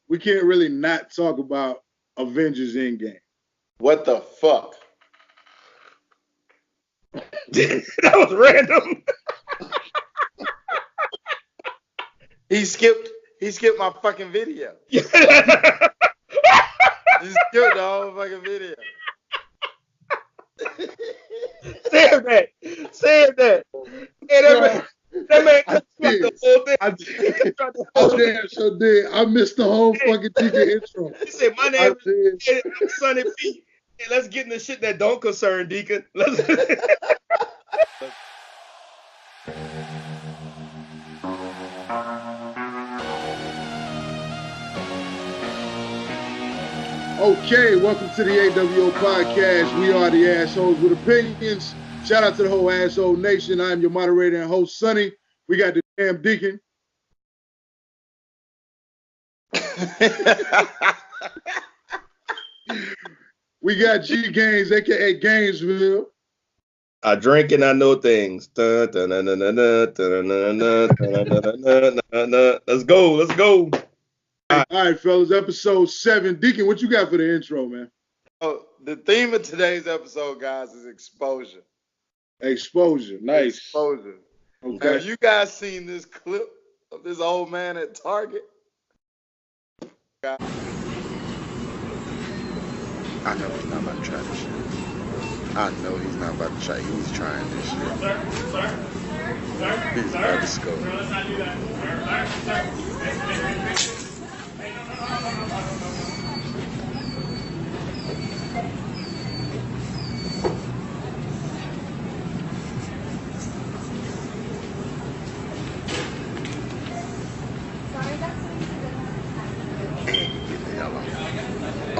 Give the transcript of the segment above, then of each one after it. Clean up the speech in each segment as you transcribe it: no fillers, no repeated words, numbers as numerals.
we can't really not talk about Avengers Endgame. What the fuck? That was random. He skipped my fucking video. He skipped the whole fucking video. Save that. Hey, that man cut the whole thing. I damn sure did. I missed the whole fucking Deacon intro. He said, my name is Sonny P. Hey, let's get in the shit that don't concern Deacon. Okay, welcome to the AWO Podcast. We are the assholes with opinions. Shout out to the whole asshole nation. I am your moderator and host, Sonny. We got the damn Deacon. We got G Gaines, aka Gainesville. I drink and I know things. Let's go. All right, fellas, episode 7. Deacon, what you got for the intro, man? Oh, the theme of today's episode, guys, is exposure. Exposure, nice. Exposure. Okay. Have you guys seen this clip of this old man at Target? I know he's not about to try this shit. I know he's not about to try. He's trying this shit. He's about to scope. Let's not do that. Sir.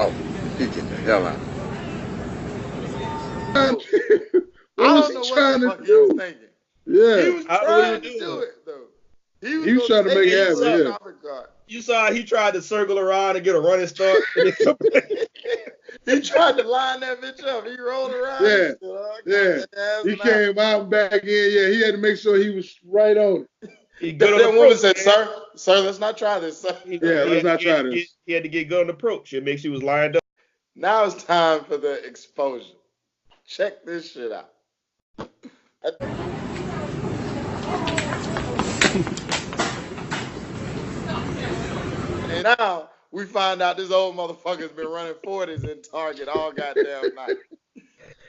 Oh, he getting the hell out. What was he trying to do? Thinking. Yeah. He was trying to do it, though. He was trying to make it happen, yeah. You saw he tried to circle around and get a running start. He tried to line that bitch up. He rolled around. Yeah. He came out and back in. Yeah, he had to make sure he was right on it. That woman said, sir, let's not try this, sir. Let's not try this. He had to get good on the approach and make sure he was lined up. Now it's time for the exposure. Check this shit out. And now we find out this old motherfucker's been running 40s in Target all goddamn night.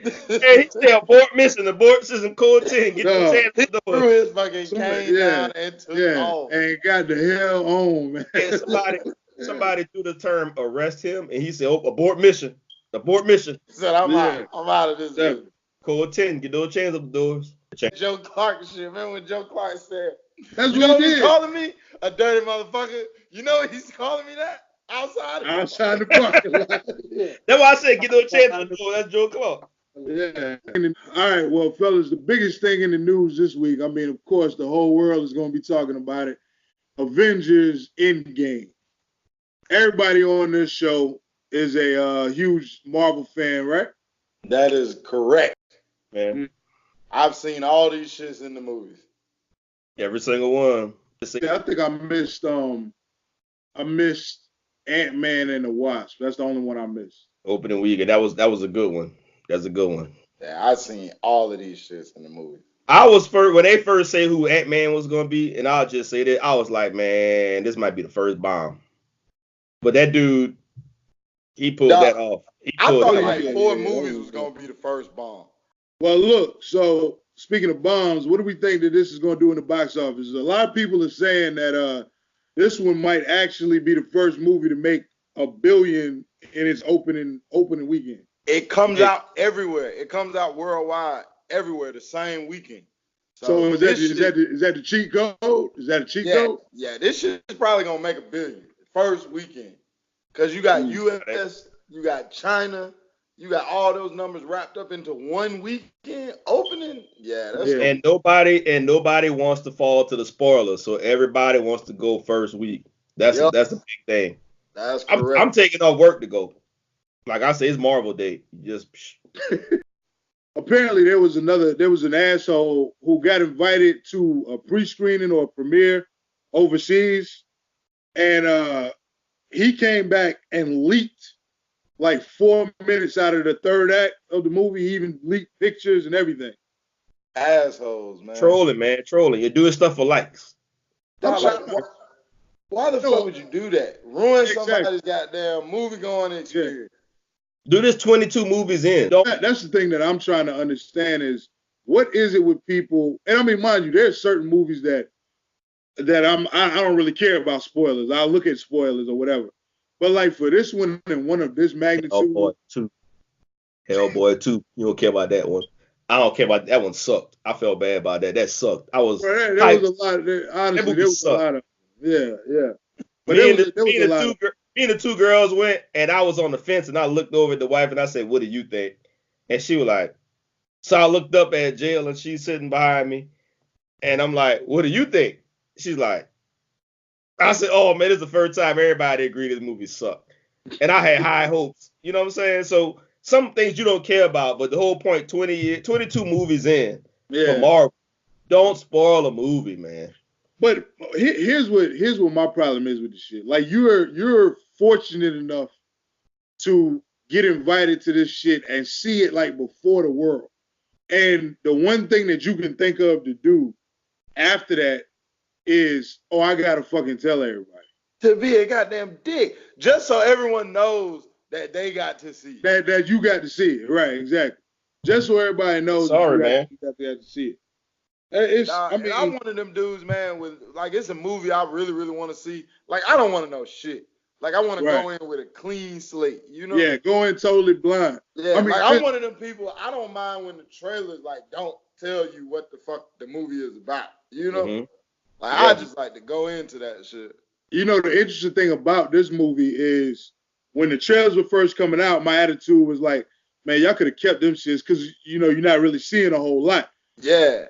Hey, he said abort mission, abort system code 10. Get the chance he to do threw his fucking cane down and took off. And got the hell on, man. And somebody threw the term arrest him, and he said, oh, abort mission. Abort mission. He said, I'm out of this. Code 10, get those chains up the doors. Joe Clark shit. Remember when Joe Clark said, that's you what know he did. He's calling me a dirty motherfucker. You know he's calling me that? Outside the parking lot. Yeah. That's why I said get those chains up the door. That's Joe Clark. Yeah. All right, well, fellas, the biggest thing in the news this week, I mean, of course, the whole world is going to be talking about it. Avengers Endgame. Everybody on this show is a huge Marvel fan, right? That is correct, man. Mm-hmm. I've seen all these shits in the movies. Every single one. Yeah, I think I missed Ant-Man and the Wasp. That's the only one I missed. Opening weekend. That was a good one. That's a good one. Yeah, I've seen all of these shits in the movie. I was first when they first say who Ant-Man was gonna be, and I'll just say that I was like, man, this might be the first bomb. But that dude, he pulled that off. I thought like 4 movies was gonna be the first bomb. Well, look, so speaking of bombs, what do we think that this is gonna do in the box office? A lot of people are saying that this one might actually be the first movie to make $1 billion in its opening weekend. It comes out everywhere. It comes out worldwide, everywhere, the same weekend. So is that the cheat code? Is that a cheat code? Yeah, this shit is probably gonna make $1 billion first weekend. Cause you got US, you got China, you got all those numbers wrapped up into one weekend opening. Yeah, that's and nobody wants to fall to the spoilers, so everybody wants to go first week. That's a big thing. That's correct. I'm taking off work to go. Like I say, it's Marvel Day. Just apparently there was an asshole who got invited to a pre-screening or a premiere overseas, and he came back and leaked like 4 minutes out of the third act of the movie. He even leaked pictures and everything. Assholes, man. Trolling, man. Trolling. You're doing stuff for likes. Dog, like, why the fuck would you do that? Ruin somebody's goddamn movie-going experience. Do this 22 movies in. That's the thing that I'm trying to understand is what is it with people? And I mean, mind you, there's certain movies that I don't really care about spoilers. I'll look at spoilers or whatever. But like for this one and one of this magnitude, Hellboy 2. You don't care about that one. I don't care about that one. Sucked. I felt bad about that. That sucked. I was. There was a lot of honestly. There was a lot of yeah. But me and the two girls went, and I was on the fence, and I looked over at the wife, and I said, "What do you think?" And she was like, so I looked up at Jill, and she's sitting behind me, and I'm like, "What do you think?" She's like, I said, "Oh man, this is the first time everybody agreed this movie sucked," and I had high hopes. You know what I'm saying? So some things you don't care about, but the whole point, 22 movies in for Marvel, don't spoil a movie, man. But here's what my problem is with this shit. Like you're fortunate enough to get invited to this shit and see it like before the world. And the one thing that you can think of to do after that is, oh, I gotta fucking tell everybody. To be a goddamn dick. Just so everyone knows that they got to see it. That you got to see it. Right, exactly. Just so everybody knows man. You got to see it. I'm one of them dudes, man, with like it's a movie I really, really want to see. Like I don't want to know shit. Like I want to go in with a clean slate, you know? Yeah, going totally blind. Yeah, I'm one of them people. I don't mind when the trailers like don't tell you what the fuck the movie is about, you know? Mm-hmm. Like I just like to go into that shit. You know, the interesting thing about this movie is when the trailers were first coming out, my attitude was like, man, y'all could have kept them shits because you know you're not really seeing a whole lot. Yeah.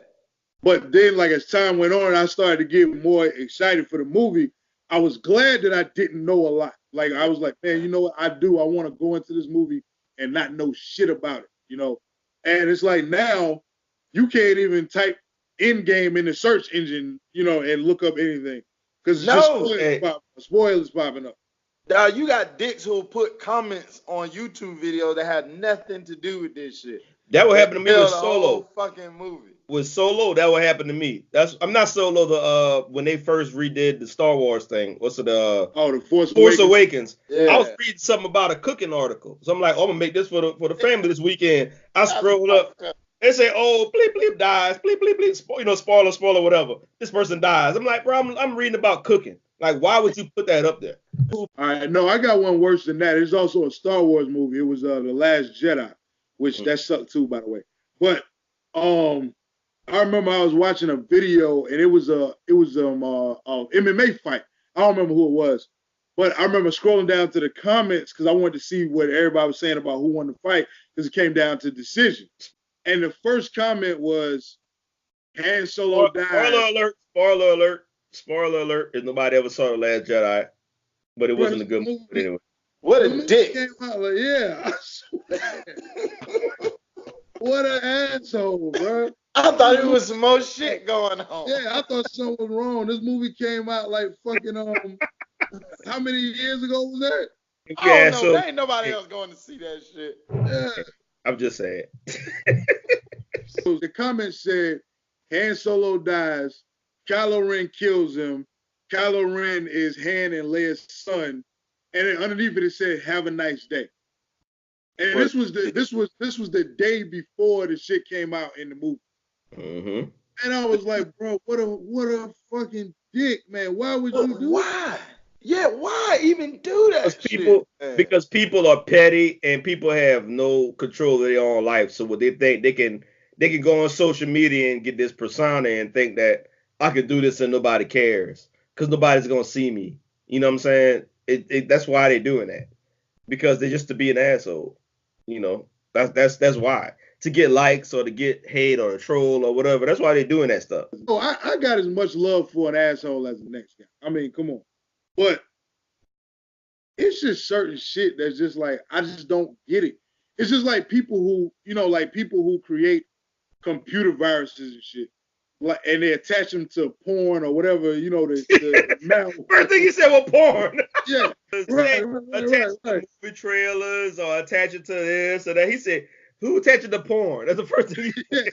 But then, like, as time went on, I started to get more excited for the movie. I was glad that I didn't know a lot. Like, I was like, man, you know what? I want to go into this movie and not know shit about it, you know? And it's like now you can't even type Endgame in the search engine, you know, and look up anything. Because it's spoilers popping up. Now, you got dicks who put comments on YouTube videos that had nothing to do with this shit. That would happen to me with Solo. Whole fucking movie. With Solo, that would happen to me. I'm not Solo. When they first redid the Star Wars thing. What's it? The Force Awakens. Yeah. I was reading something about a cooking article, so I'm like, oh, I'm gonna make this for the family this weekend. I scrolled up. They say, oh, bleep bleep dies, bleep bleep bleep. You know, spoiler, whatever. This person dies. I'm like, bro, I'm reading about cooking. Like, why would you put that up there? All right, no, I got one worse than that. There's also a Star Wars movie. It was The Last Jedi, which that sucked too, by the way. But I remember I was watching a video and it was MMA fight. I don't remember who it was, but I remember scrolling down to the comments because I wanted to see what everybody was saying about who won the fight because it came down to decisions. And the first comment was Han Solo died. Spoiler alert. If nobody ever saw The Last Jedi, but it wasn't a good movie anyway. What a dick. Came out like, yeah, I swear. What an asshole, bro. I thought it was some more shit going on. Yeah, I thought something was wrong. This movie came out like fucking how many years ago was that? I don't know. There ain't nobody else going to see that shit. Yeah. I'm just saying. So the comment said, Han Solo dies, Kylo Ren kills him, Kylo Ren is Han and Leia's son, and then underneath it said, "Have a nice day." And this was the day before the shit came out in the movie. Mm-hmm. And I was like, bro, what a fucking dick, man. Why would you do why? Yeah, why even do that Because people are petty and people have no control of their own life. So what they think they can go on social media and get this persona and think that I can do this and nobody cares because nobody's gonna see me. You know what I'm saying? That's why they're doing that, because they're just to be an asshole. You know, that's why, to get likes or to get hate or a troll or whatever. That's why they're doing that stuff. Oh, I got as much love for an asshole as the next guy. I mean, come on. But it's just certain shit that's just like, I just don't get it. It's just like people who, you know, like people who create computer viruses and shit. like, and they attach them to porn or whatever, the mouth. First thing you said was porn. Yeah, Say, right. attach it to movie trailers or attach it to this or that. He said, who attached it to porn? That's the first thing he said.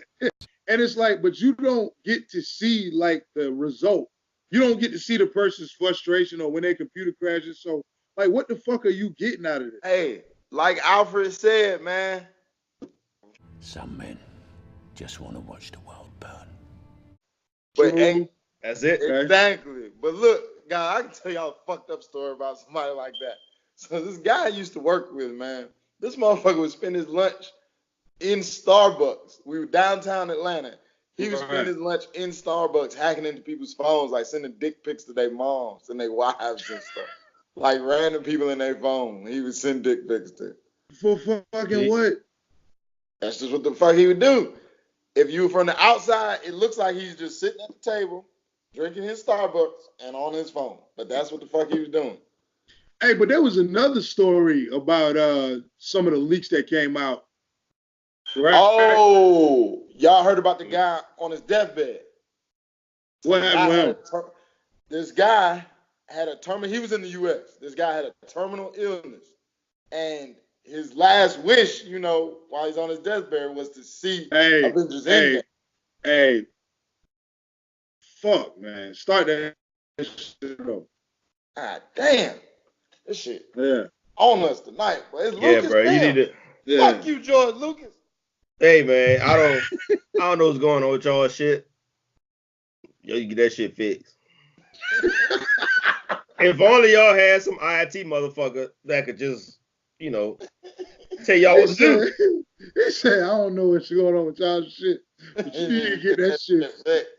And it's like, but you don't get to see like the result. You don't get to see the person's frustration or when their computer crashes. So, like, what the fuck are you getting out of this? Hey, like Alfred said, man. Some men just want to watch the world burn. But True. hey, That's it. exactly. But look, guys, I can tell y'all a fucked up story about somebody like that. So this guy I used to work with, man, this motherfucker would spend his lunch in Starbucks. We were downtown Atlanta. He would spend his lunch in Starbucks hacking into people's phones, like sending dick pics to their moms and their wives and stuff. Like random people in their phone. He would send dick pics to. For fucking what? That's just what the fuck he would do. If you were from the outside, it looks like he's just sitting at the table, drinking his Starbucks and on his phone. But that's what the fuck he was doing. Hey, but there was another story about some of the leaks that came out. Right? Oh, y'all heard about the guy on his deathbed? What happened? This guy had a terminal. He was in the U.S. This guy had a terminal illness, and his last wish, while he's on his deathbed, was to see Avengers Endgame. Hey, fuck, man, start that shit up. Ah, damn, this shit. Yeah. On us tonight, but it's Lucas. Bro, damn. you need to. Yeah. Fuck you, George Lucas. Hey, man, I don't know what's going on with y'all shit. Yo, you get that shit fixed. If only y'all had some IT motherfucker that could just, tell y'all what to do. He said, I don't know what's going on with y'all shit, but you need to get that shit fixed.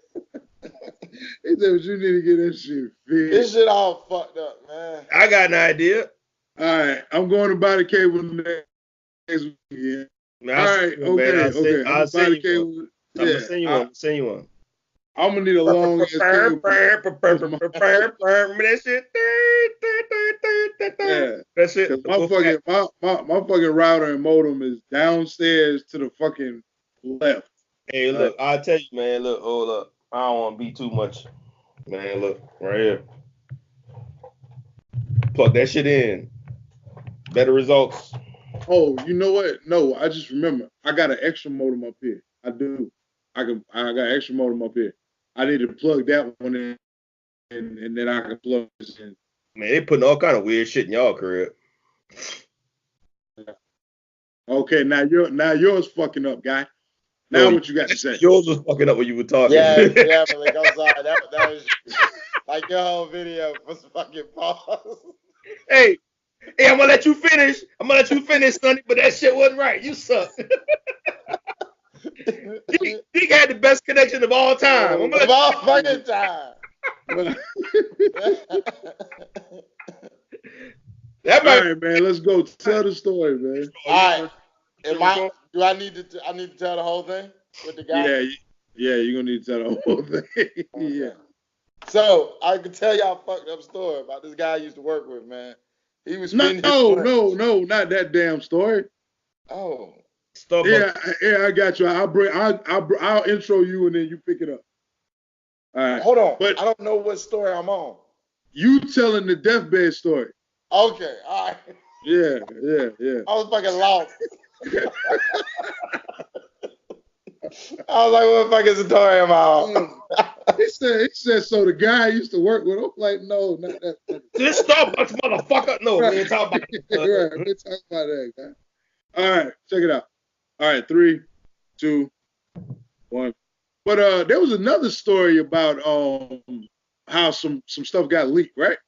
He said, but you need to get that shit fixed. This shit all fucked up, man. I got an idea. All right, I'm going to buy the cable next weekend. Man, All right, okay. I'll send you one. I'm Yeah, gonna send you one. I'm gonna need a long ass cable. Remember that shit? Yeah. That shit. My fucking router and modem is downstairs to the fucking left. Hey, look, I'll tell you, man. Look, hold up. I don't want to be too much. Man, look, right here. Plug that shit in. Better results. Oh, you know what? No, I just remember. I got an extra modem up here. I do. I got extra modem up here. I need to plug that one in, and then I can plug this in. Man, they putting all kind of weird shit in y'all crib. Okay, now yours fucking up, guy. Now what you got to say? Yours was fucking up when you were talking. Yeah, Malik, I'm sorry. That was like your whole video was fucking pause. Hey, I'm gonna let you finish. Sonny, but that shit wasn't right. You suck. He had the best connection of all time. Of all fucking time. That All right, man. Let's go. Tell the story, man. All right. I need to tell the whole thing with the guy? Yeah, you're gonna need to tell the whole thing. Yeah. So I can tell y'all a fucked up story about this guy I used to work with, man. He was No, not that damn story. Oh. Yeah, I got you. I'll intro you and then you pick it up. All right. Hold on. But I don't know what story I'm on. You telling the deathbed story. Okay, all right. Yeah. I was fucking lost. I was like, what fucking story am I on? He said, so the guy I used to work with, I'm like, no, not that. This Starbucks motherfucker. No, we ain't talking about that. Right, we're talking about that, guy. All right, check it out. All right, 3, 2, 1. But there was another story about how some stuff got leaked, right?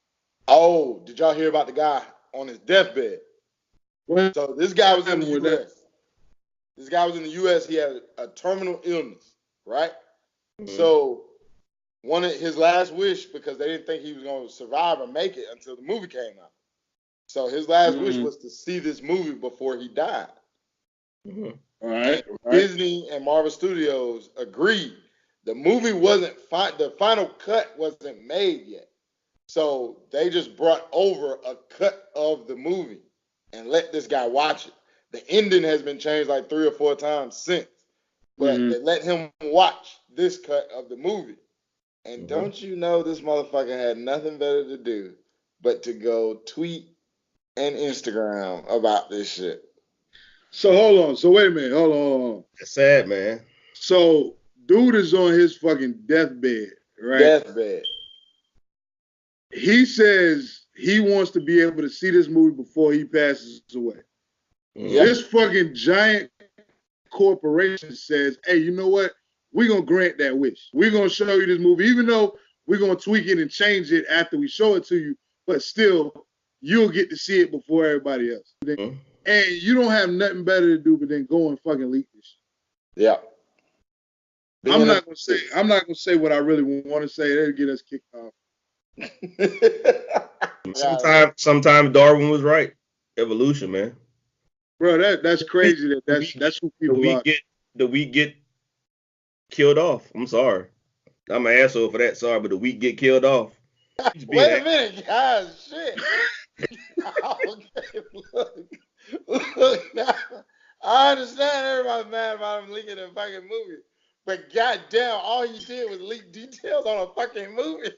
Oh, did y'all hear about the guy on his deathbed? What? So this guy was in the U.S. This guy was in the U.S. He had a terminal illness, right? Mm-hmm. So his last wish, because they didn't think he was going to survive or make it until the movie came out. So his last wish was to see this movie before he died. Mm-hmm. All right. Disney and Marvel Studios agreed. The movie the final cut wasn't made yet. So they just brought over a cut of the movie and let this guy watch it. The ending has been changed like 3 or 4 times since. but they let him watch this cut of the movie. And don't you know this motherfucker had nothing better to do but to go tweet and Instagram about this shit. So hold on. So wait a minute. Hold on. It's sad, man. So dude is on his fucking deathbed, right? Deathbed. He says he wants to be able to see this movie before he passes away. Yep. This fucking giant corporation says, hey, you know what? We're going to grant that wish. We're going to show you this movie, even though we're going to tweak it and change it after we show it to you, but still, you'll get to see it before everybody else. And you don't have nothing better to do but then go and fucking leak this shit. Yeah. I'm not gonna say what I really want to say. That'll get us kicked off. Sometimes Darwin was right. Evolution, man. Bro, that's crazy. That's who people are. The weak get killed off. I'm sorry. I'm an asshole for that. Sorry, but the weak get killed off. Wait a minute, guys. Shit. Okay, look now. I understand everybody's mad about him leaking a fucking movie. But goddamn, all you did was leak details on a fucking movie.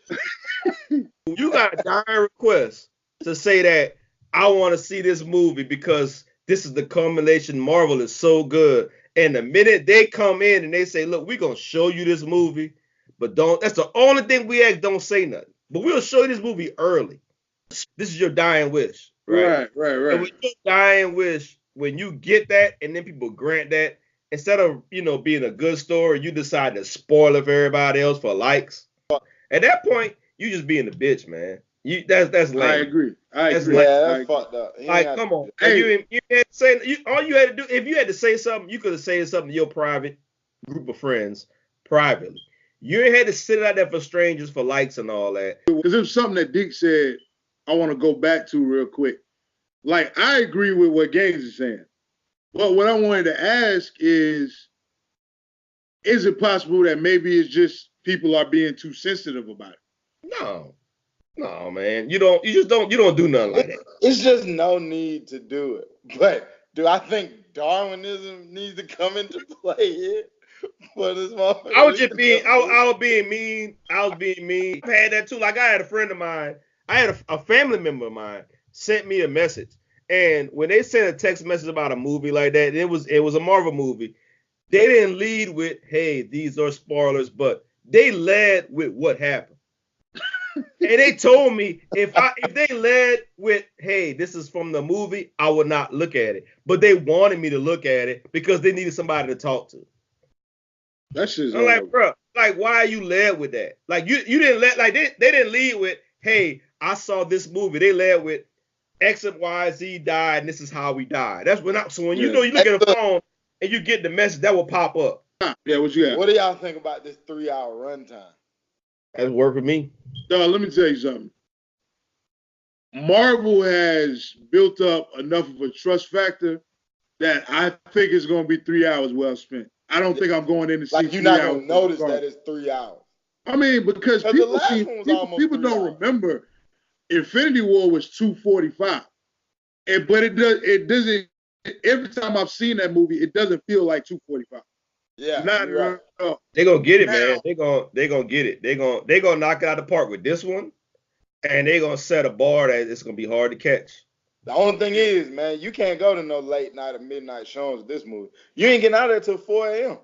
You got a dire request to say that I want to see this movie because this is the culmination. Marvel is so good. And the minute they come in and they say, look, we're going to show you this movie, but that's the only thing we ask, don't say nothing. But we'll show you this movie early. This is your dying wish, right? Right. And with your dying wish, when you get that and then people grant that, instead of, being a good story, you decide to spoil it for everybody else for likes. At that point, you just being a bitch, man. That's lame. I agree. Yeah, that's fucked up. Like, come on. Hey. You had to say, all you had to do, if you had to say something, you could have said something to your private group of friends privately. You ain't had to sit out there for strangers for likes and all that. Because it was something that Deke said I want to go back to real quick. Like, I agree with what Gaines is saying. But what I wanted to ask is it possible that maybe it's just people are being too sensitive about it? No, man. You don't do nothing like that. It's just no need to do it. But do I think Darwinism needs to come into play here for this motherfucker? I was being mean. I've had that too. Like, I had a friend of mine, I had a family member of mine sent me a message. And when they sent a text message about a movie like that, it was a Marvel movie. They didn't lead with, hey, these are spoilers, but they led with what happened. And they told me if they led with, hey, this is from the movie, I would not look at it. But they wanted me to look at it because they needed somebody to talk to. That's just I'm like, bro, like, why are you led with that? Like, you didn't let, like, they didn't lead with, hey, I saw this movie. They led with X and Y, Z died, and this is how we died. That's when you look at a phone and you get the message, that will pop up. Yeah, what you got? What do y'all think about this 3-hour runtime? That's work for me. Dog, let me tell you something. Marvel has built up enough of a trust factor that I think it's going to be 3 hours well spent. I don't think I'm going in to see like, you're not going to notice that it's 3 hours. I mean, because people don't remember Infinity War was 2:45. But it doesn't, every time I've seen that movie, it doesn't feel like 2:45. Yeah. Right. They're gonna get it, man. They're gonna get it. They're gonna knock it out of the park with this one, and they're gonna set a bar that it's gonna be hard to catch. The only thing is, man, you can't go to no late night or midnight showings with this movie. You ain't getting out of there till 4 a.m.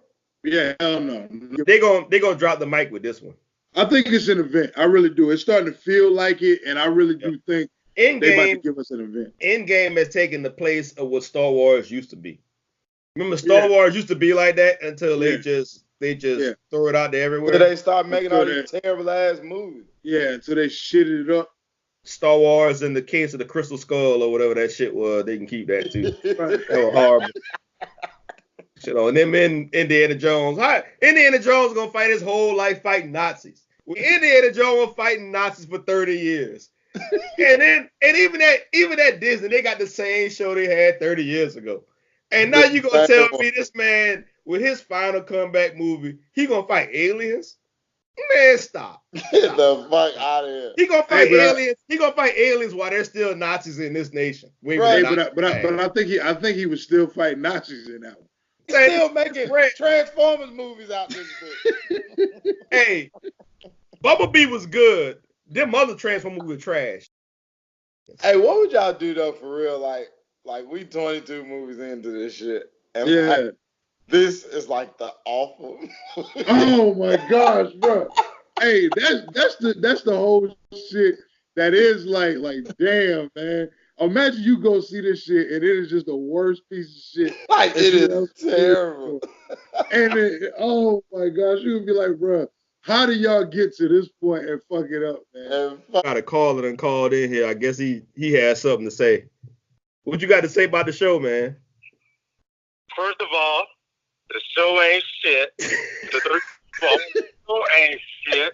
Yeah, hell no. They're gonna drop the mic with this one. I think it's an event. I really do. It's starting to feel like it, and I really do think they're about to give us an event. Endgame has taken the place of what Star Wars used to be. Remember, Star Wars used to be like that until they just throw it out there everywhere. Until they start making all these terrible ass movies. Yeah, until they shitted it up. Star Wars in the case of the Crystal Skull or whatever that shit was, they can keep that too. That was horrible. Shit on them in Indiana Jones. Indiana Jones gonna fight his whole life fighting Nazis. Indiana Jones was fighting Nazis for 30 years. and even at Disney, they got the same show they had 30 years ago. And now you gonna tell me this man with his final comeback movie, he gonna fight aliens? Man, stop. Get the fuck out of here. He gonna fight aliens. He gonna fight aliens while there's still Nazis in this nation. Right, but I think he was still fighting Nazis in that one. Still making Transformers movies out this bitch. Hey, Bumblebee was good. Them other Transformers movies were trash. Hey, what would y'all do though for real? Like we 22 movies into this shit, and Yeah. like, this is like the awful. Oh my gosh, bro. Hey, that's the whole shit that is like damn, man. Imagine you go see this shit and it is just the worst piece of shit. Like it is terrible. And oh my gosh, you would be like, bro, how do y'all get to this point and fuck it up, man? Got a caller and called in here. I guess he has something to say. What you got to say about the show, man? First of all, the show ain't shit. The show ain't shit.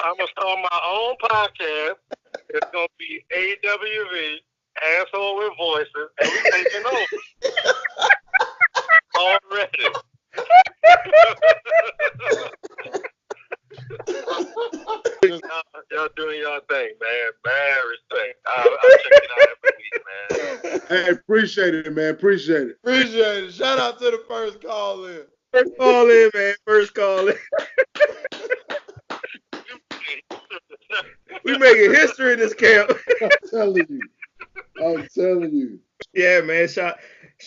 I'm gonna start my own podcast. It's gonna be AWV, Asshole with Voices, and we taking over already. Y'all doing y'all thing, man. Mad respect. I'm checking out every week, man. Hey, appreciate it, man. Appreciate it. Appreciate it. Shout out to the first call in. First call in, man. First call in. We making history in this camp. I'm telling you. Yeah, man. Shout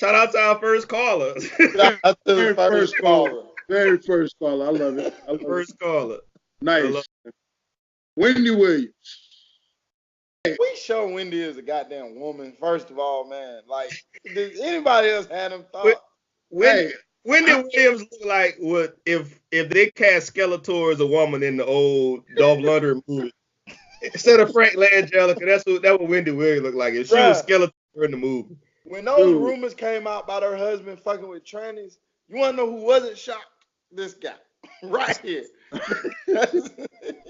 out to our first caller. Shout out to the first caller. Very first caller. I love it. First caller. Nice. Wendy Williams. We show Wendy is a goddamn woman, first of all, man. Like, does anybody else have them thoughts? Wendy Williams look like what if they cast Skeletor as a woman in the old Dolph Lundgren movie. Instead of Frank Langella, that's what Wendy Williams looked like if she was Skeletor in the movie. When those rumors came out about her husband fucking with trannies, you want to know who wasn't shocked? This guy. Right here.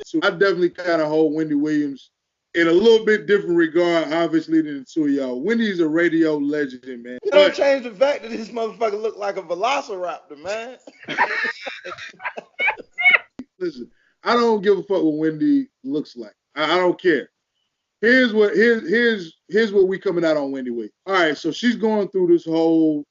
So I definitely kind of hold Wendy Williams in a little bit different regard, obviously, than the two of y'all. Wendy's a radio legend, man. It don't change the fact that this motherfucker look like a velociraptor, man. Listen, I don't give a fuck what Wendy looks like. I don't care. Here's what we coming out on Wendy with. All right, so she's going through this whole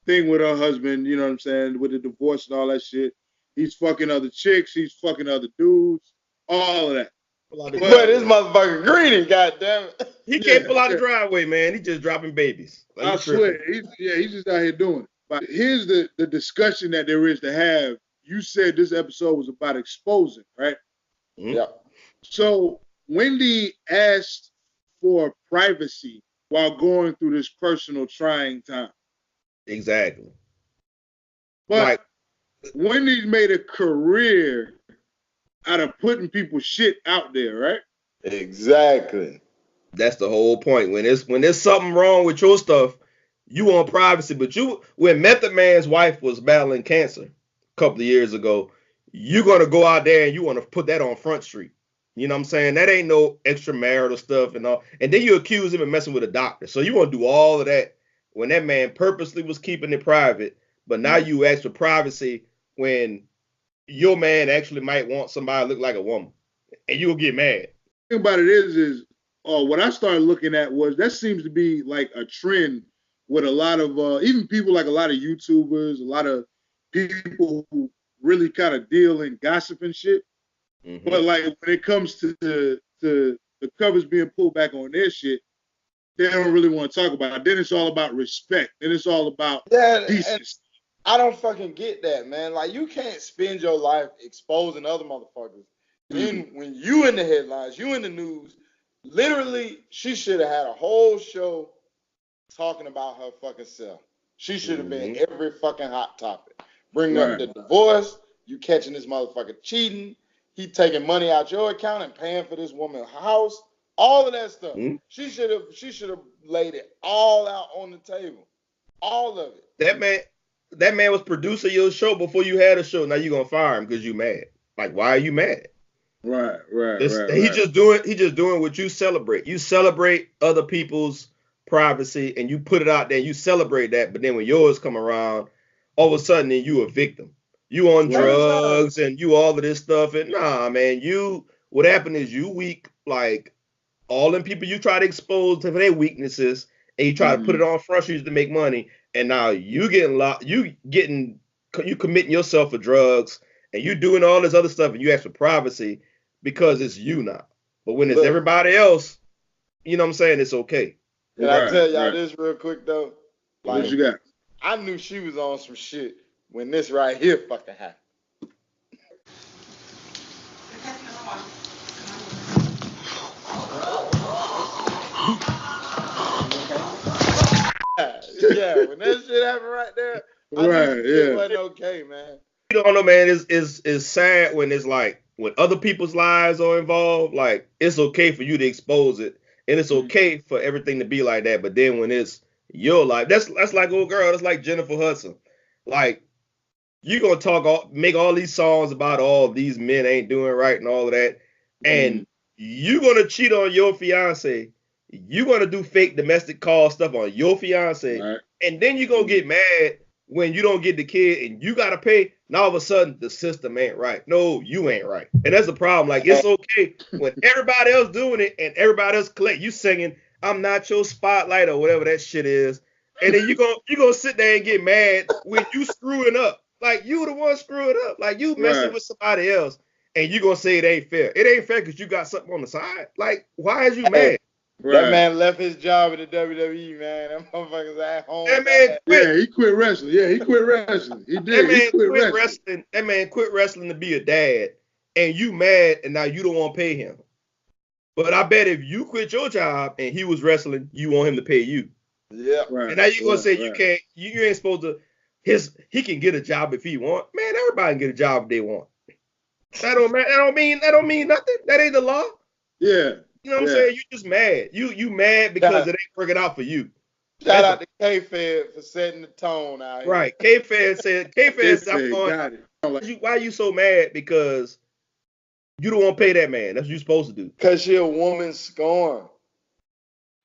thing with her husband, you know what I'm saying, with the divorce and all that shit. He's fucking other chicks, he's fucking other dudes, all of that. But this motherfucker greedy, goddammit. He can't pull out the driveway, man. He just dropping babies. Like, I swear, he's just out here doing it. But here's the discussion that there is to have. You said this episode was about exposing, right? Mm-hmm. Yeah. So Wendy asked for privacy while going through this personal trying time. Exactly. But Wendy's made a career out of putting people's shit out there, right? Exactly. That's the whole point. When there's something wrong with your stuff, you want privacy. But when Method Man's wife was battling cancer a couple of years ago, you're gonna go out there and you want to put that on Front Street. You know what I'm saying? That ain't no extramarital stuff and all. And then you accuse him of messing with a doctor. So you want to do all of that when that man purposely was keeping it private. But now you ask for privacy when your man actually might want somebody to look like a woman, and you'll get mad. The thing about it is what I started looking at was that seems to be like a trend with a lot of even people like a lot of YouTubers, a lot of people who really kind of deal in gossip and shit. Mm-hmm. But like when it comes to the covers being pulled back on their shit, they don't really want to talk about it. Then it's all about respect. Then it's all about decency. I don't fucking get that, man. Like, you can't spend your life exposing other motherfuckers. Then when you in the headlines, you in the news, literally, she should have had a whole show talking about her fucking self. She should have been every fucking hot topic. Bring up the divorce, you catching this motherfucker cheating, he taking money out your account and paying for this woman's house, all of that stuff. She should have laid it all out on the table. All of it. That man was producing your show before you had a show. Now you're gonna fire him because you mad. Like, why are you mad? Right. He just doing what you celebrate. You celebrate other people's privacy and you put it out there. You celebrate that, but then when yours come around, all of a sudden then you a victim. You on drugs and you all of this stuff. And nah, man, what happened is you weak. Like all them people you try to expose to their weaknesses, and you try to put it on Front Street to make money, and now you getting locked, you committing yourself for drugs, and you doing all this other stuff, and you ask for privacy because it's you now. But when it's everybody else, you know what I'm saying, it's okay. Can I tell y'all this real quick though? What you got? I knew she was on some shit when this right here fucking happened. Yeah, when that shit happened right there, I knew it wasn't okay, man. You don't know, man. It's sad when it's like when other people's lives are involved. Like it's okay for you to expose it, and it's okay for everything to be like that. But then when it's your life, that's like old girl. That's like Jennifer Hudson. Like you gonna make all these songs about all these men ain't doing right and all of that, and you gonna cheat on your fiance. You gonna do fake domestic call stuff on your fiance, and then you gonna get mad when you don't get the kid and you gotta pay. Now all of a sudden the system ain't right. No, you ain't right, and that's the problem. Like it's okay when everybody else doing it and everybody else collect. You singing "I'm Not Your Spotlight" or whatever that shit is, and then you gonna sit there and get mad when you screwing up. Like you the one screwing up. Like you messing with somebody else, and you gonna say it ain't fair. It ain't fair because you got something on the side. Like why is you mad? That man left his job at the WWE, man. That motherfucker's at home. That man quit. Yeah, he quit wrestling. Yeah, he quit wrestling. He did. That man he quit wrestling. That man quit wrestling to be a dad, and you mad, and now you don't want to pay him. But I bet if you quit your job and he was wrestling, you want him to pay you. Yeah. Right. And now you gonna say you can't. You ain't supposed to. He can get a job if he want. Man, everybody can get a job if they want. That don't mean nothing. That ain't the law. Yeah. You know what I'm saying? You just mad. You mad because it ain't working out for you. Shout out to K-Fed for setting the tone out here. Right. K-Fed said, I'm going, why are you so mad? Because you don't want to pay that man. That's what you're supposed to do. Because she a woman scorn.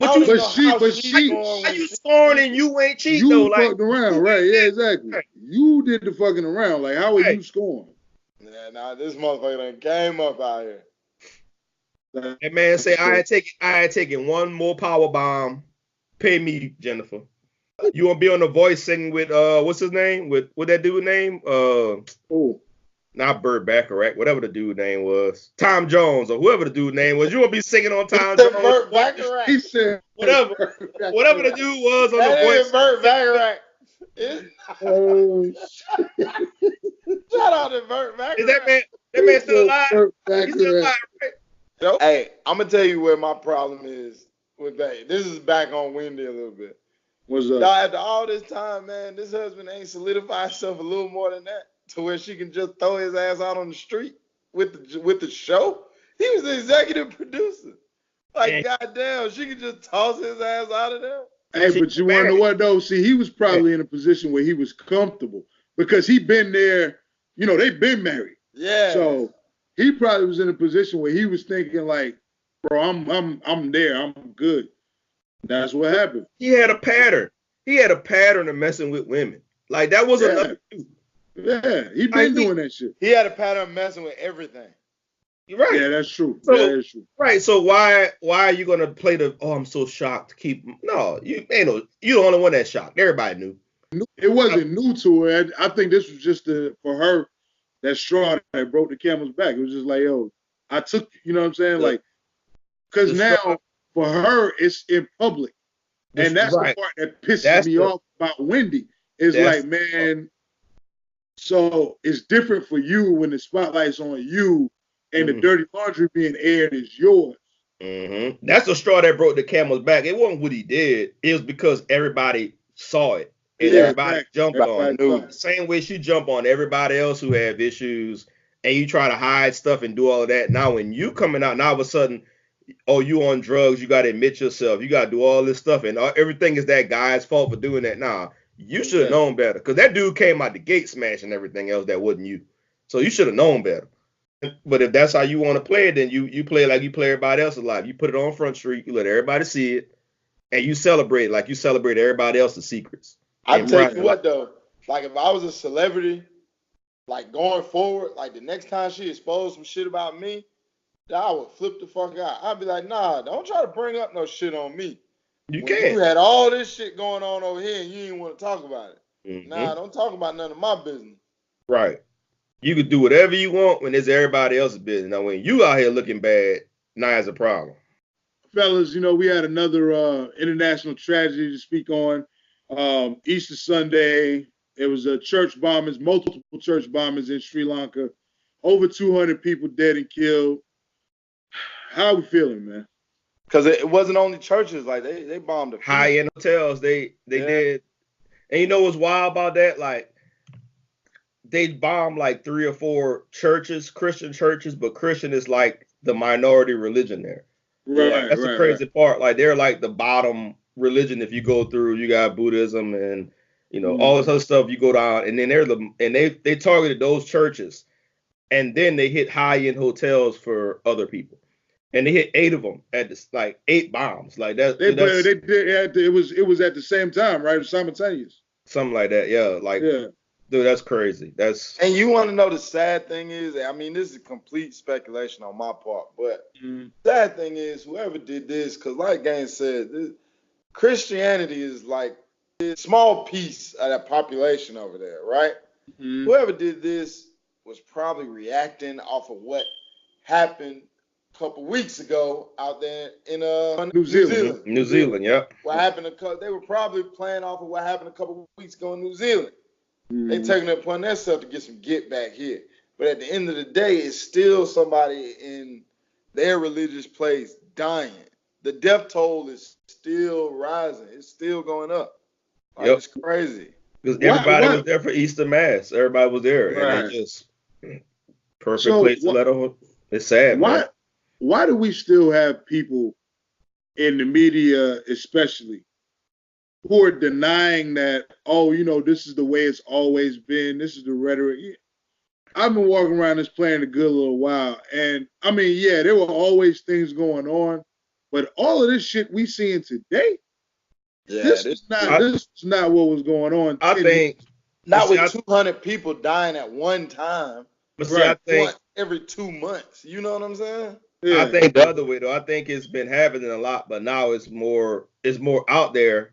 But she, why you scorn and you ain't cheating though? You fucked around, right? Yeah, exactly. Right. You did the fucking around. Like, how are you scoring? Yeah, this motherfucker done came up out here. That man say, I ain't taking one more power bomb. Pay me, Jennifer. You want to be on The Voice singing with what's his name? With what that dude name? Not Burt Bacharach, whatever the dude name was. Tom Jones or whoever the dude name was. You want to be singing on Tom Jones? Burt Bacharach. He said whatever the dude was on The Voice. Burt Bacharach. Shout out to Burt Bacharach. Is that man still alive? He's still alive, right? Nope. Hey, I'm gonna tell you where my problem is with that. This is back on Wendy a little bit. What's up? After all this time, man, this husband ain't solidified himself a little more than that to where she can just throw his ass out on the street with the show. He was the executive producer. Like, goddamn, she could just toss his ass out of there. Hey, but you want to know what, though? See, he was probably in a position where he was comfortable because he been there. You know, they've been married. Yeah. So he probably was in a position where he was thinking like, bro, I'm there. I'm good. That's what happened. He had a pattern. He had a pattern of messing with women. Like, that was another dude. Yeah, he been doing that shit. He had a pattern of messing with everything. Right. Yeah, that's true. So, that is true. Right. So why are you gonna play the I'm so shocked? No, you the only one that's shocked. Everybody knew. It wasn't new to her. I think this was just for her that straw that broke the camel's back. It was just like, yo, I took, you know what I'm saying? Like, because now for her it's in public, and that's the part that pisses me off about Wendy. Is like, man, so it's different for you when the spotlight's on you. And the dirty laundry being aired is yours. Mm-hmm. That's the straw that broke the camel's back. It wasn't what he did. It was because everybody saw it. And everybody jumped on it. The same way she jumped on everybody else who have issues. And you try to hide stuff and do all of that. Now when you coming out, now all of a sudden, you on drugs. You got to admit yourself. You got to do all this stuff. And everything is that guy's fault for doing that. Nah, you should have known better. Because that dude came out the gate smashing everything else that wasn't you. So you should have known better. But if that's how you want to play it, then you play like you play everybody else's life. You put it on Front Street, you let everybody see it, and you celebrate like you celebrate everybody else's secrets. I tell you what though, like if I was a celebrity, like going forward, like the next time she exposed some shit about me, I would flip the fuck out. I'd be like, nah, don't try to bring up no shit on me. You when can't. you had all this shit going on over here and you didn't want to talk about it. Mhm. Nah, don't talk about none of my business. Right. You could do whatever you want when it's everybody else's business. Now, when you out here looking bad, now it's a problem. Fellas, we had another international tragedy to speak on. Easter Sunday, there was church bombings, multiple church bombings in Sri Lanka. Over 200 people dead and killed. How are we feeling, man? Because it wasn't only churches. Like, they bombed a few. High-end hotels, they did. And you know what's wild about that? Like, they bombed like 3 or 4 churches, Christian churches, but Christian is like the minority religion there. Right, That's the crazy part. Like, they're like the bottom religion. If you go through, you got Buddhism and all this other stuff. You go down, and then they targeted those churches, and then they hit high-end hotels for other people, and they hit 8 of them at this, like 8 bombs, like that. They did. It was at the same time, right? Simultaneous. Something like that. Yeah. Like, dude, that's crazy. And you want to know the sad thing is, I mean, this is complete speculation on my part, but the sad thing is whoever did this, because like Gaines said, Christianity is like a small piece of that population over there, right? Whoever did this was probably reacting off of what happened a couple weeks ago out there in New Zealand. New Zealand, yeah. What happened? They were probably playing off of what happened a couple weeks ago in New Zealand. They taking it upon themselves to get some get back here. But at the end of the day, it's still somebody in their religious place dying. The death toll is still rising. It's still going up. Like, It's crazy. Because everybody was there for Easter Mass. Everybody was there. Right. And they just perfect place to let them. It's sad, man. Why do we still have people in the media, especially, who are denying that, this is the way it's always been. This is the rhetoric. I've been walking around this planet a good little while. And, I mean, there were always things going on. But all of this shit we seeing today, this is not what was going on. I think. Not with 200 people dying at one time. But see, I think every 2 months. You know what I'm saying? Yeah. I think the other way, though. I think it's been happening a lot, but now it's more out there.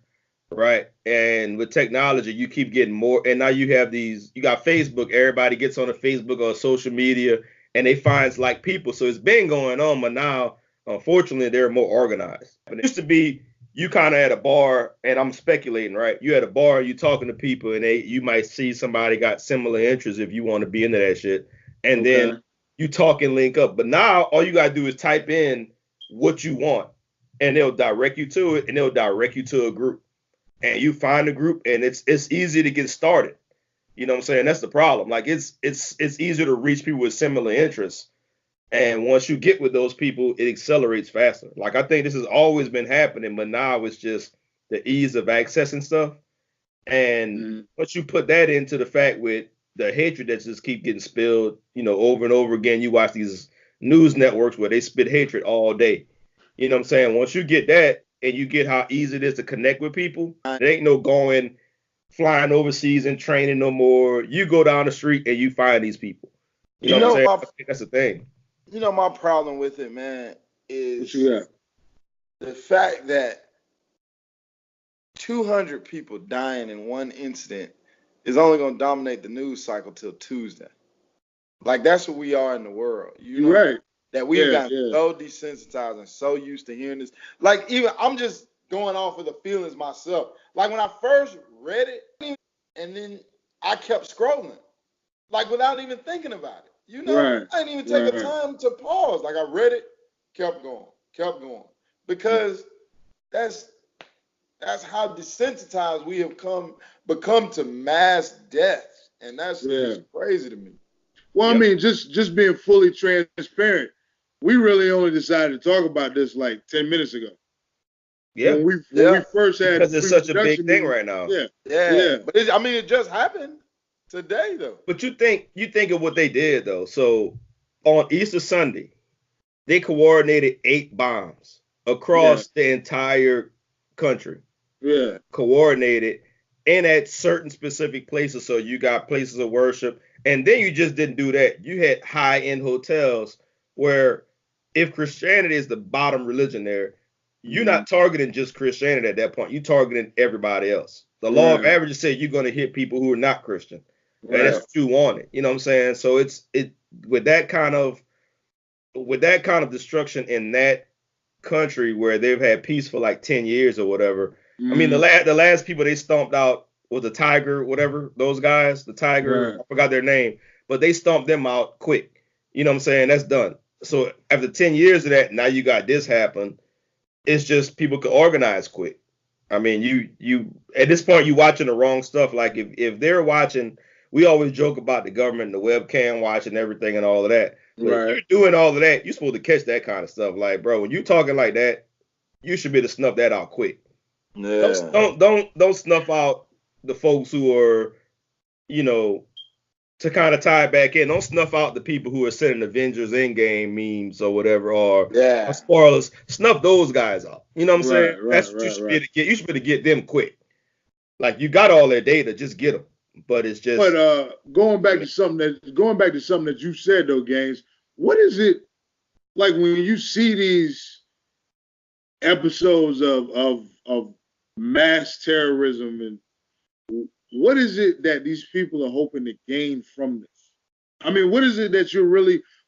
Right. And with technology, you keep getting more. And now you got Facebook. Everybody gets on a Facebook or social media and they find like people. So it's been going on. But now, unfortunately, they're more organized. But it used to be you kind of at a bar, and I'm speculating, right? You at a bar, you talking to people, and you might see somebody got similar interests if you want to be into that shit. And then you talk and link up. But now all you got to do is type in what you want, and they'll direct you to it, and they'll direct you to a group. And you find a group, and it's easy to get started. You know what I'm saying? That's the problem. Like, it's easier to reach people with similar interests. And once you get with those people, it accelerates faster. Like, I think this has always been happening, but now it's just the ease of accessing stuff. And once you put that into the fact with the hatred that just keep getting spilled, over and over again, you watch these news networks where they spit hatred all day. You know what I'm saying? Once you get that, and you get how easy it is to connect with people, there ain't no flying overseas and training no more. You go down the street and you find these people. You know what I'm saying? I think that's the thing. My problem with it, man, is what you got? The fact that 200 people dying in one incident is only going to dominate the news cycle till Tuesday. Like, that's what we are in the world. You're right. That we've gotten so desensitized and so used to hearing this. Like, even I'm just going off of the feelings myself. Like, when I first read it, and then I kept scrolling, like, without even thinking about it. I didn't even take the time to pause. Like, I read it, kept going. Because that's how desensitized we have become to mass death. And that's just crazy to me. Well, I mean, just being fully transparent, we really only decided to talk about this like 10 minutes ago. Yeah. When we first had, because it's such a big thing right now. Yeah. But it just happened today, though. But you think of what they did, though. So on Easter Sunday, they coordinated 8 bombs across the entire country. Yeah. Coordinated and at certain specific places. So you got places of worship. And then you just didn't do that. You had high-end hotels where if Christianity is the bottom religion there, you're not targeting just Christianity at that point. You're targeting everybody else. The law of averages say you're going to hit people who are not Christian. And that's what you wanted. You know what I'm saying? So it with that kind of destruction in that country where they've had peace for like 10 years or whatever. I mean, the last people they stomped out was the Tiger, whatever, those guys, the Tiger, I forgot their name, but they stomped them out quick. You know what I'm saying? That's done. So after 10 years of that, now you got this happen. It's just people can organize quick. I mean, you at this point, you watching the wrong stuff. Like if they're watching, we always joke about the government and the webcam watching everything and all of that. But if you're doing all of that, you're supposed to catch that kind of stuff. Like, bro, when you talking like that, you should be able to snuff that out quick. Yeah. Don't snuff out the folks who are, you know, to kind of tie it back in. Don't snuff out the people who are sending Avengers Endgame memes or whatever, or spoilers. Snuff those guys out. You know what I'm saying? That's what you should be able to get. You should be able to get them quick. Like, you got all their data, just get them. But it's just. But going back to something that you said though, Gaines. What is it like when you see these episodes of mass terrorism, and what is it that these people are hoping to gain from this? I mean, what is it that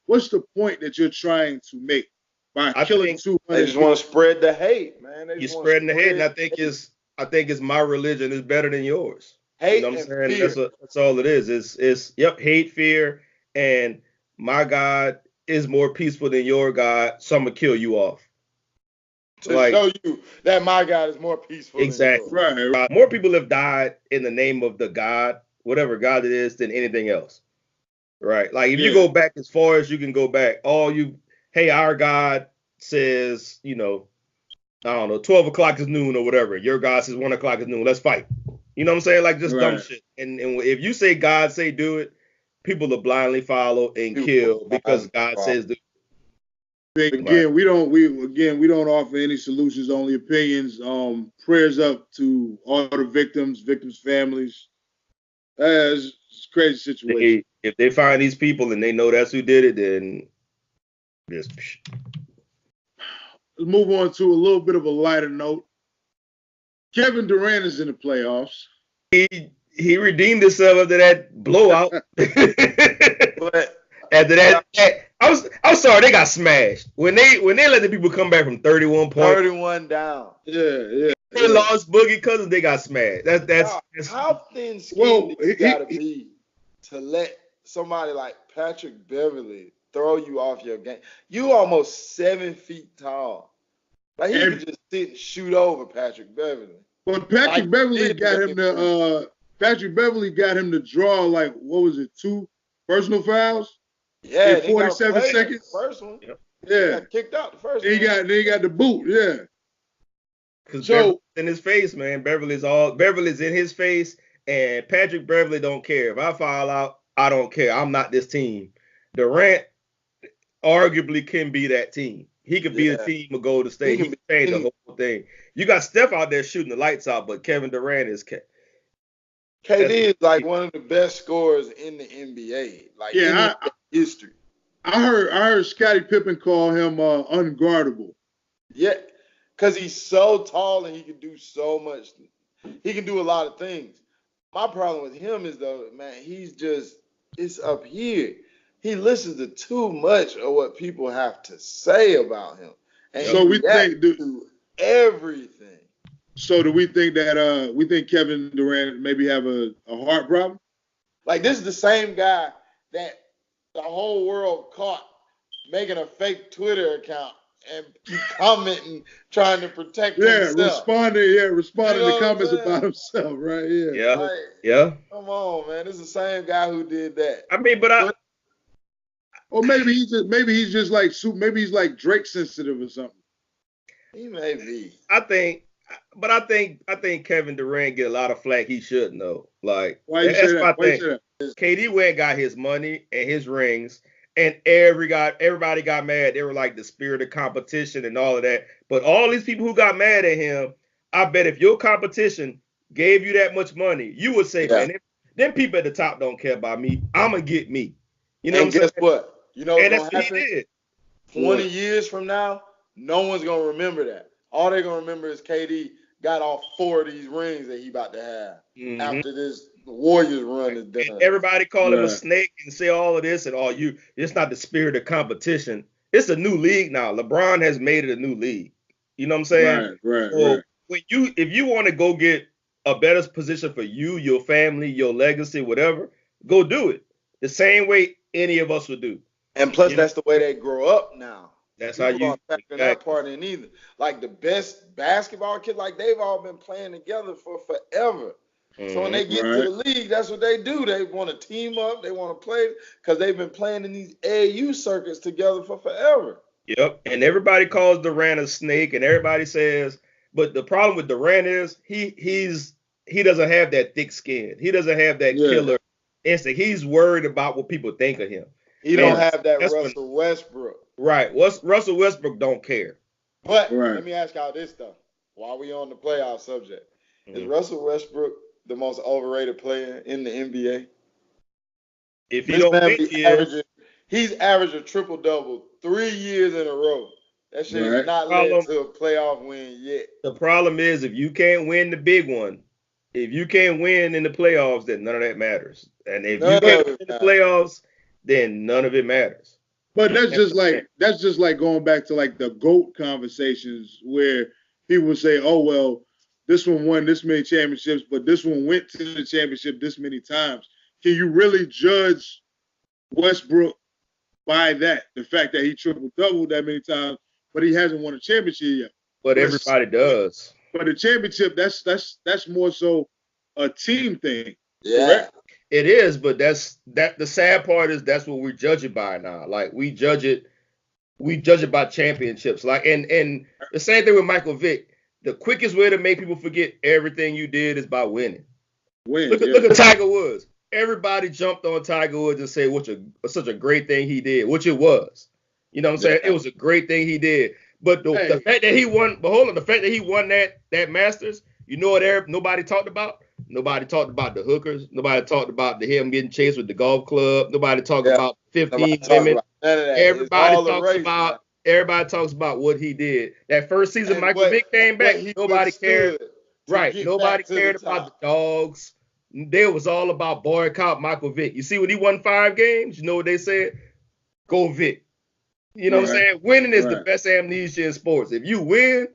what's the point that you're trying to make by killing 200? They just want to spread the hate, man. You're spreading the hate, and I think it's my religion is better than yours. Hate, you know what I'm saying? Fear. That's all it is. It's hate, fear, and my God is more peaceful than your God, so I'm gonna kill you off. To show you that my God is more peaceful. Exactly. Than yours. Right. More people have died in the name of the God, whatever God it is, than anything else. Right. Like if you go back as far as you can go back, our God says, you know, I don't know, 12 o'clock is noon or whatever. Your God says 1 o'clock is noon. Let's fight. You know what I'm saying? Like just dumb shit. And if you say God say do it, people will blindly follow and kill because God says do it. Again, we don't offer any solutions, only opinions. Prayers up to all the victims' families. It's a crazy situation. If they find these people and they know that's who did it, then just. Let's move on to a little bit of a lighter note. Kevin Durant is in the playoffs. He redeemed himself after that blowout. But after that, I'm sorry, they got smashed. When they let the people come back from 31 points. 31 down. Yeah. They lost Boogie Cousins, they got smashed. That's how thin-skinned you gotta be to let somebody like Patrick Beverly throw you off your game. You almost 7 feet tall. Like he could just sit and shoot over Patrick Beverly. But Patrick Beverly got him to draw like, what was it, 2 personal fouls? Yeah, in 47 seconds. First one. Yep. Yeah. He got kicked out the first one. Then he got the boot, yeah. Because Beverly's in his face, man. Beverly's in his face, and Patrick Beverly don't care. If I foul out, I don't care. I'm not this team. Durant arguably can be that team. He could be the team of Golden State. He can change the whole thing. You got Steph out there shooting the lights out, but Kevin Durant is KD is like one of the best scorers in the NBA, like in history. I heard Scottie Pippen call him unguardable. Yeah, because he's so tall and he can do so much. He can do a lot of things. My problem with him is though, man, it's up here. He listens to too much of what people have to say about him, and so we think to everything. So do we think that Kevin Durant maybe have a heart problem? Like this is the same guy that the whole world caught making a fake Twitter account and commenting, trying to protect himself. Responding to comments about himself, right? Yeah. Yeah. Come on, man. This is the same guy who did that. I mean, or maybe he's just like Drake sensitive or something. He may be. I think Kevin Durant get a lot of flack he shouldn't know. Like, why you say that? KD went and got his money and his rings, and everybody got mad. They were like the spirit of competition and all of that. But all these people who got mad at him, I bet if your competition gave you that much money, you would say, man, them people at the top don't care about me. I'm gonna get me. You know and what I'm guess saying? What? You know what's and that's gonna what happen? he did. 20 years from now, no one's gonna remember that. All they're gonna remember is KD got all 4 of these rings that he about to have after this Warriors run is done. And everybody call him a snake and say all of this and it's not the spirit of competition. It's a new league now. LeBron has made it a new league. You know what I'm saying? Right. If you want to go get a better position for you, your family, your legacy, whatever, go do it. The same way any of us would do. And plus, that's the way they grow up now. That's People how you factor that part in either. Like the best basketball kids, like they've all been playing together for forever. So when they get to the league, that's what they do. They want to team up. They want to play because they've been playing in these AAU circuits together for forever. Yep. And everybody calls Durant a snake, and everybody says, but the problem with Durant is he doesn't have that thick skin. He doesn't have that killer instinct. He's worried about what people think of him. He don't have that Russell Westbrook. Right. Russell Westbrook don't care. But let me ask y'all this stuff while we on the playoff subject. Is Russell Westbrook the most overrated player in the NBA? If you don't think he's averaged a triple-double 3 years in a row. That shit has not led to a playoff win yet. The problem is if you can't win the big one, if you can't win in the playoffs, then none of that matters. And if you can't win in the playoffs, then none of it matters. But that's just like going back to like the GOAT conversations where people would say, oh, well, this one won this many championships, but this one went to the championship this many times. Can you really judge Westbrook by that? The fact that he triple-doubled that many times, but he hasn't won a championship yet. But everybody does. But the championship, that's more so a team thing. Yeah. Correct? It is, but the sad part is that's what we judge it by now. Like we judge it by championships. Like and the same thing with Michael Vick. The quickest way to make people forget everything you did is by winning. Look at Tiger Woods. Everybody jumped on Tiger Woods and said such a great thing he did, which it was. You know what I'm saying? It was a great thing he did. But the fact that he won, the fact that he won that Masters, you know what nobody talked about? Nobody talked about the hookers. Nobody talked about him getting chased with the golf club. Nobody talked about 15 women. Everybody talks about what he did. That first season Michael Vick came back, nobody cared. Right. Nobody cared about the dogs. They was all about boycott Michael Vick. You see when he won 5 games, you know what they said? Go Vick. You know what I'm saying? Winning is the best amnesia in sports. If you win,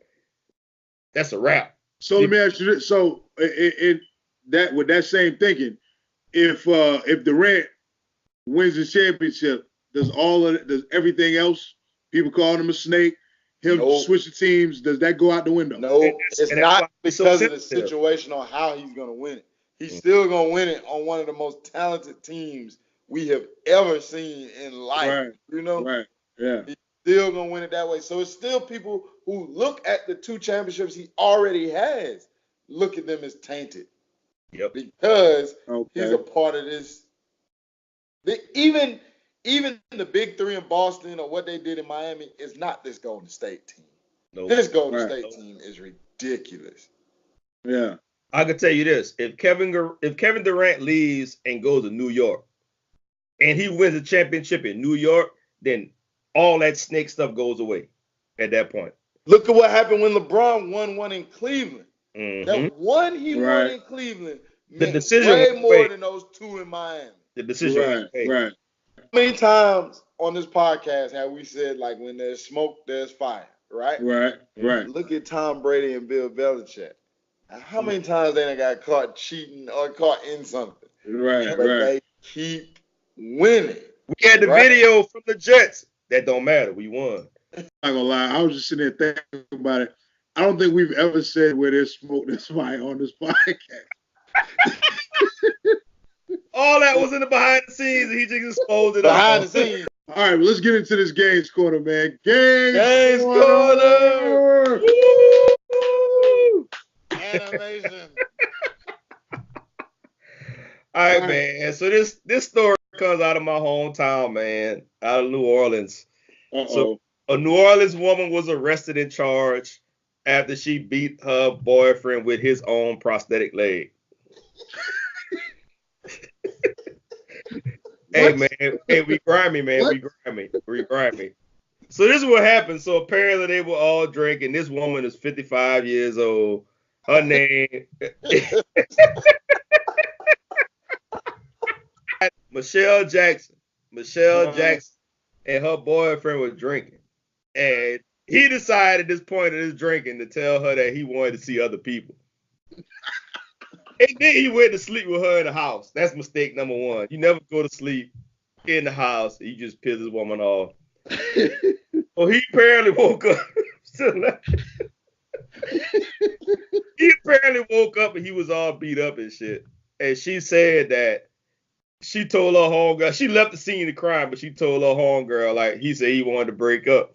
that's a wrap. So let me ask you this. So with that same thinking, if Durant wins the championship, does everything else, people calling him a snake, switching teams, does that go out the window? No, it's not because of the situation on how he's going to win it. He's still going to win it on one of the most talented teams we have ever seen in life. Right. You know? Right. Yeah. He's still going to win it that way. So it's still people who look at the 2 championships he already has, look at them as tainted. Yep. Because he's a part of this. Even the big 3 in Boston or what they did in Miami is not this Golden State team. Nope. This Golden State team is ridiculous. Yeah. I can tell you this: if Kevin Durant leaves and goes to New York, and he wins a championship in New York, then all that snake stuff goes away at that point. Look at what happened when LeBron won one in Cleveland. Mm-hmm. That one he won in Cleveland meant decision way more than those 2 in Miami. The decision right. How many times on this podcast have we said, like, when there's smoke, there's fire, right? Right. Look at Tom Brady and Bill Belichick. How many times they done got caught cheating or caught in something? Right. They keep winning. We had the video from the Jets. That don't matter. We won. I'm not gonna lie. I was just sitting there thinking about it. I don't think we've ever said where there's smoke, there's fire on this podcast. All that was in the behind the scenes, and he just exposed it behind the scenes. All right, well, let's get into this games corner, man. Games corner. Woo! Animation. All right, man. So this story comes out of my hometown, man, out of New Orleans. So a New Orleans woman was arrested and charged after she beat her boyfriend with his own prosthetic leg. Hey, man. Hey, we grimy, man. We grimy. So this is what happened. So apparently they were all drinking. This woman is 55 years old. Her name Michelle Jackson. Michelle Jackson and her boyfriend were drinking. And he decided at this point of his drinking to tell her that he wanted to see other people. And then he went to sleep with her in the house. That's mistake number one. You never go to sleep in the house. You just piss this woman off. Well, he apparently woke up. He apparently woke up and he was all beat up and shit. And she said that she told her homegirl, she left the scene of crime, but she told her homegirl, like, he said he wanted to break up.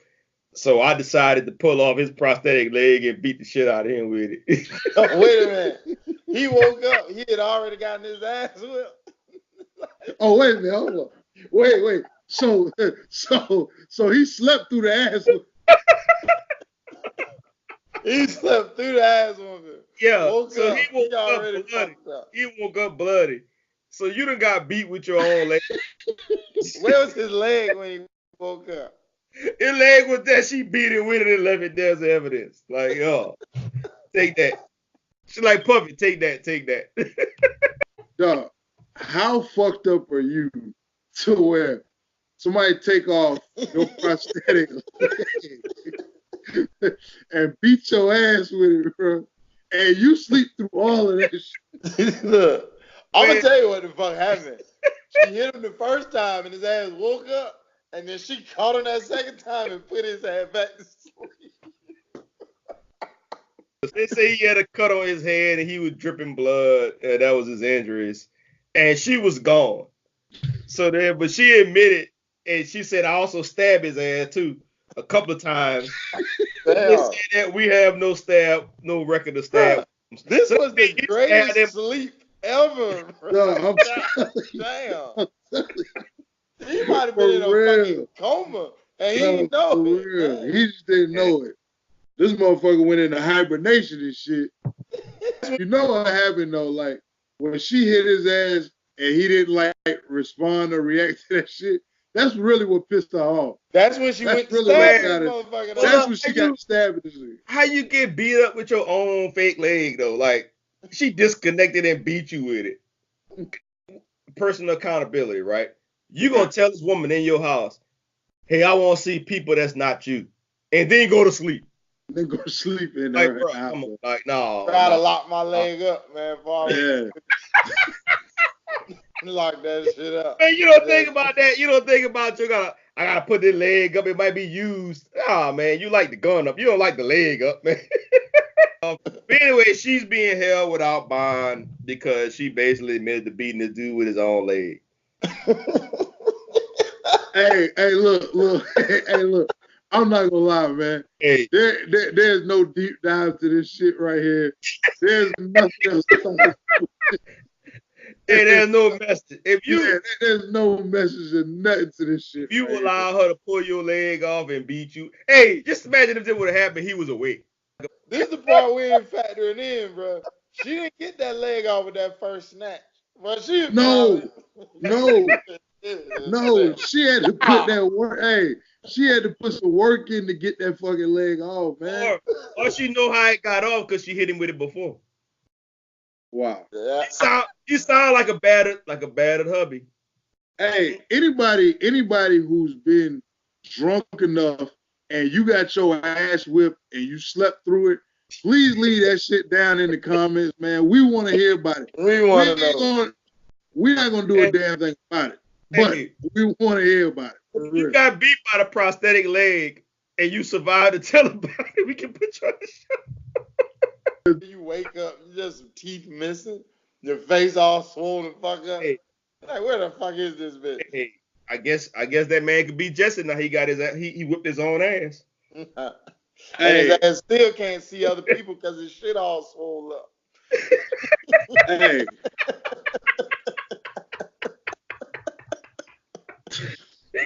So I decided to pull off his prosthetic leg and beat the shit out of him with it. Oh, wait a minute. He woke up. He had already gotten his ass whipped. Oh, wait a minute. Hold on. Wait. So he slept through the ass. He slept through the ass whooping. Yeah. Woke So up. he woke up bloody. He woke up bloody. So you done got beat with your own leg. Where was his leg when he woke up? His leg was there. She beat it with it and left it there as evidence. Like, take that. She's like, Puffy, take that. Dog, how fucked up are you to where somebody take off your prosthetic and beat your ass with it, bro, and you sleep through all of that shit? Look, I'm gonna tell you what the fuck happened. She hit him the first time and his ass woke up, and then she caught him that second time and put his ass back to sleep. They say he had a cut on his head and he was dripping blood, and that was his injuries. And she was gone. So then, but she admitted, and she said, I also stabbed his ass too a couple of times. They said that we have no record of stab. This was the greatest sleep ever. No, Damn. He might have been in a fucking coma, and he didn't know it. He just didn't know it. This motherfucker went into hibernation and shit. You know what happened though? Like when she hit his ass and he didn't like respond or react to that shit. That's really what pissed her off. That's when she went to stab this motherfucker. That's when she got stabbed in the shit. How you get beat up with your own fake leg though? Like she disconnected and beat you with it. Personal accountability, right? You gonna tell this woman in your house, hey, I want to see people that's not you, and then go to sleep. Then go to sleep in like, there. Bro, come on, like, no. Try to lock my leg up, man. Yeah. Lock that shit up. Man, you don't think about that. You don't think about I gotta put this leg up. It might be used. Ah, man, you like the gun up. You don't like the leg up, man. But anyway, she's being held without bond because she basically admitted to beating this dude with his own leg. Hey, look. I'm not gonna lie, man. Hey. There's no deep dive to this shit right here. There's nothing else. Hey, there's no message. There's no message and nothing to this shit. If you allow her to pull your leg off and beat you, hey, just imagine if this would have happened. He was awake. This is the part we ain't factoring in, bro. She didn't get that leg off with that first snatch. But No. She had to put that work. Hey, she had to put some work in to get that fucking leg off, man. Or she know how it got off because she hit him with it before. Wow. Yeah. You sound like a battered hubby. Hey, anybody who's been drunk enough and you got your ass whipped and you slept through it, please leave that shit down in the comments, man. We want to hear about it. We want to know. We're not gonna do a damn thing about it, but we want to hear about it. You got beat by the prosthetic leg and you survived to tell about it. We can put you on the show. You wake up, you just some teeth missing, your face all swollen, fuck up. Hey. Like, where the fuck is this bitch? Hey, I guess that man could be Jesse now. He got his he whipped his own ass. And his ass still can't see other people because his shit all swole up. Hey. He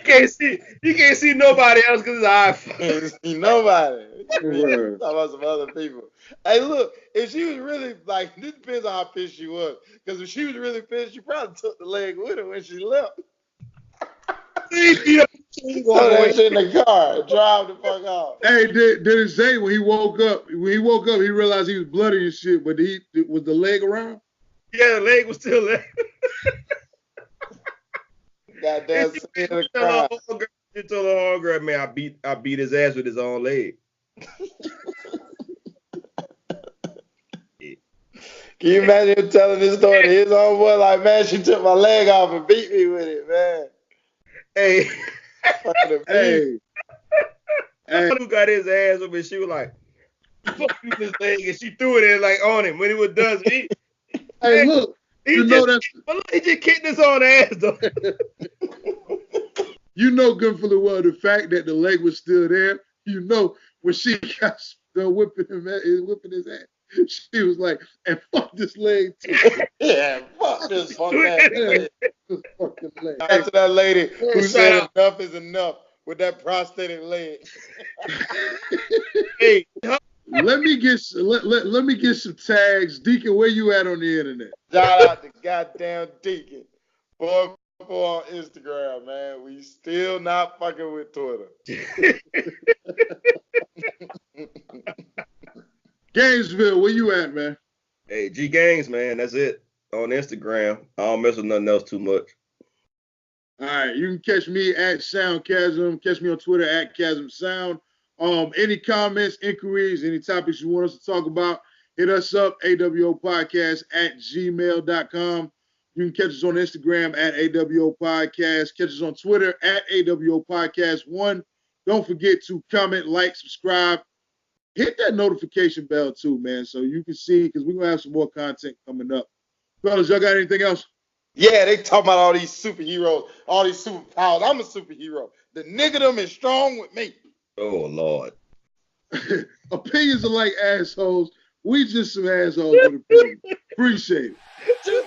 can't see nobody else because his eyes. Can't see nobody. Talking about some other people. Hey, look, if she was really like, this depends on how pissed she was. Because if she was really pissed, she probably took the leg with her when she left. He beat up Throw that shit in the car. Drive the fuck off. Hey, did it say when he woke up, he realized he was bloody and shit, but was the leg around? Yeah, the leg was still there. Goddamn, She told the homegirl, man, I beat his ass with his own leg. Can you imagine him telling this story to his own boy? Like, man, she took my leg off and beat me with it, man. Hey. Hey. Who got his ass up and she was like, fuck you this leg, and she threw it in like on him. When he was done, hey, look, he just kicked his own ass though. You know good for the well the fact that the leg was still there. You know when she got done whipping his ass. She was like, and fuck this leg too. Yeah, fuck this fucking leg. This fucking leg. Back to that lady who said enough is enough with that prosthetic leg. Hey, let me get some tags. Deacon, where you at on the internet? Shout out to goddamn Deacon. Boy on Instagram, man. We still not fucking with Twitter. Gainesville, where you at, man? Hey, G Gangs, man, that's it. On Instagram. I don't mess with nothing else too much. All right, you can catch me at Soundchasm. Catch me on Twitter at ChasmSound. Any comments, inquiries, any topics you want us to talk about, hit us up, AWO Podcast at gmail.com. You can catch us on Instagram at AWO Podcast. Catch us on Twitter at AWO Podcast 1. Don't forget to comment, like, subscribe. Hit that notification bell too, man, so you can see, because we're going to have some more content coming up. Fellas, y'all got anything else? Yeah, they talking about all these superheroes, all these superpowers. I'm a superhero. The nigga them is strong with me. Oh, Lord. Opinions are like assholes. We just some assholes with opinions. Appreciate it.